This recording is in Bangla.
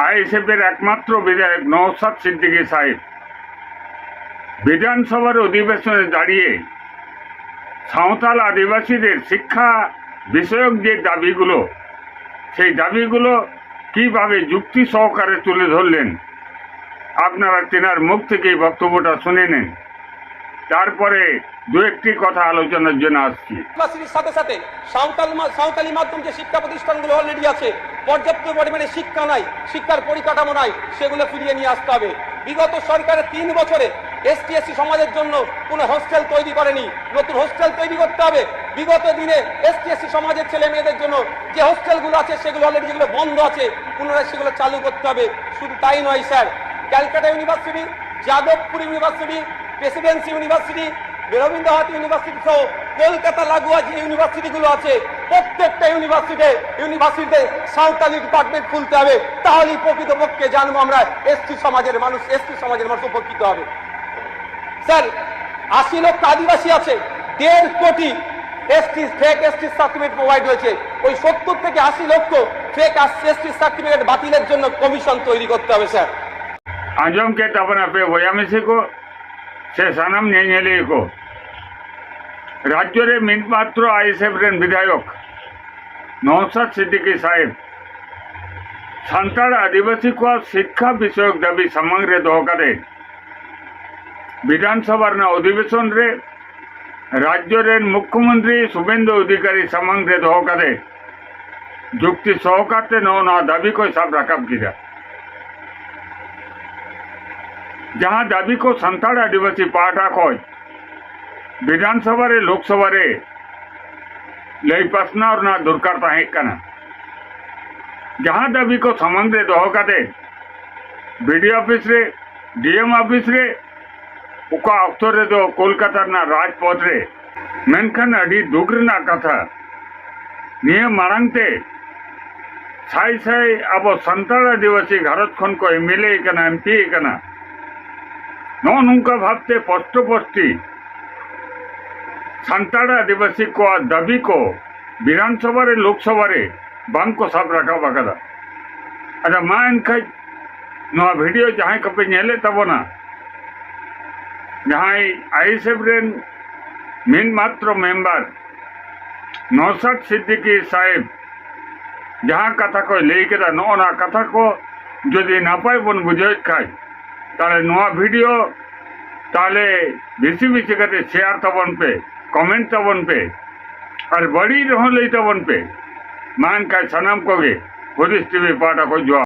আইএসএফের একমাত্র বিধায়ক নওশাদ সিদ্দিকী সাহেব বিধানসভার অধিবেশনে দাঁড়িয়ে সাঁওতাল আদিবাসীদের শিক্ষা বিষয়ক যে দাবিগুলো, সেই দাবিগুলো কিভাবে যুক্তি সহকারে তুলে ধরলেন, আপনারা তেনার মুখ থেকে বক্তব্যটা শুনে নেন। তারপরে দু একটি কথা আলোচনার জন্য আসছি। সাথে সাথে সাঁওতালি মাধ্যম যে শিক্ষা প্রতিষ্ঠানগুলো অলরেডি আছে, পর্যাপ্ত পরিমাণে শিক্ষা নাই, শিক্ষার পরিকাঠামো নাই, সেগুলো ফিরিয়ে নিয়ে আসতে হবে। বিগত সরকারের 3 বছরে এসটি এসসি সমাজের জন্য কোনো হোস্টেল তৈরি করেনি, নতুন হোস্টেল তৈরি করতে হবে। বিগত দিনে এসটি এসসি সমাজের ছেলে মেয়েদের জন্য যে হোস্টেলগুলো আছে সেগুলো অলরেডি যেগুলো বন্ধ আছে, পুনরায় সেগুলো চালু করতে হবে। শুধু তাই নয় sir, Calcutta university, Jadavpur university, Presidency university, Rabindranath university সহ কলকাতা লাগোয়া যে ইউনিভার্সিটিগুলো আছে, প্রত্যেকটা ইউনিভার্সিটিতে সাঁওতালি ডিপার্টমেন্ট খুলতে হবে। তাহলেই প্রকৃতপক্ষে জানবো আমরা এসটি সমাজের মানুষ উপকৃত হবে। স্যার, 80 লক্ষ আদিবাসী আছে, 1.5 কোটি ফেক এসটি সার্টিফিকেট প্রোভাইড হয়েছে। ওই 70 থেকে 80 লক্ষ ফেক এসটি সার্টিফিকেট বাতিলের জন্য কমিশন তৈরি করতে হবে। স্যার, आजम के तपना पे वयामिसी को से सनम नेले को राज्य रे मिनमात्र आईएसएफ रेन विधायक नौशाद सिद्दीकी साहेब सान्ताल आदिवासी को शिक्षा विषयक दाबी समग्रे दहकादे विधानसभा अधिवेशन रे राज्य रेन मुख्यमंत्री शुभेंदु अधिकारी समग्रे दहकादे जुक्ति सहकारे ना दाबी को सब रकब किया, जहाँ दाबी को सान्ताल आदिवासी पाटा को विधानसभा रे लोकसभा रे लई प्रश्न और ना दरकार ताहे कना, जहाँ दाबी को समग्रे दहकाते बीडी ऑफिस रे डीएम ऑफिस रे उका अक्सर रे दो कोलकाता ना राजपथ रे मेनखान अड़ी दुख रना कथा निये मारंगते साई साई अब सान्ताल आदिवासी घारत खन को एमएलए कना एमपी कना नौका भावते स्पष्टि सान्ताल आदिवासी को दाबी को विधानसभा रे लोकसभा रे बांग को सब रखा बकदा। अच्छा मा एनखाज नवा वीडियो जहाँ कपे नेले तबना जहाँ आईएसएफ रेन मेन मात्र मेम्बर नौशाद सिद्दीकी साहेब जहाँ कथा को लई केदा नोना कथा को जदि नापाय बन बुझे खाय ताले नवा वीडियो ताले बेसी बेसी करते शेयर तबन पे कमेंट तबन पे और बड़ी रहो लई तबन पे मान का सनम को गे पुलिस टीवी पाटा को जो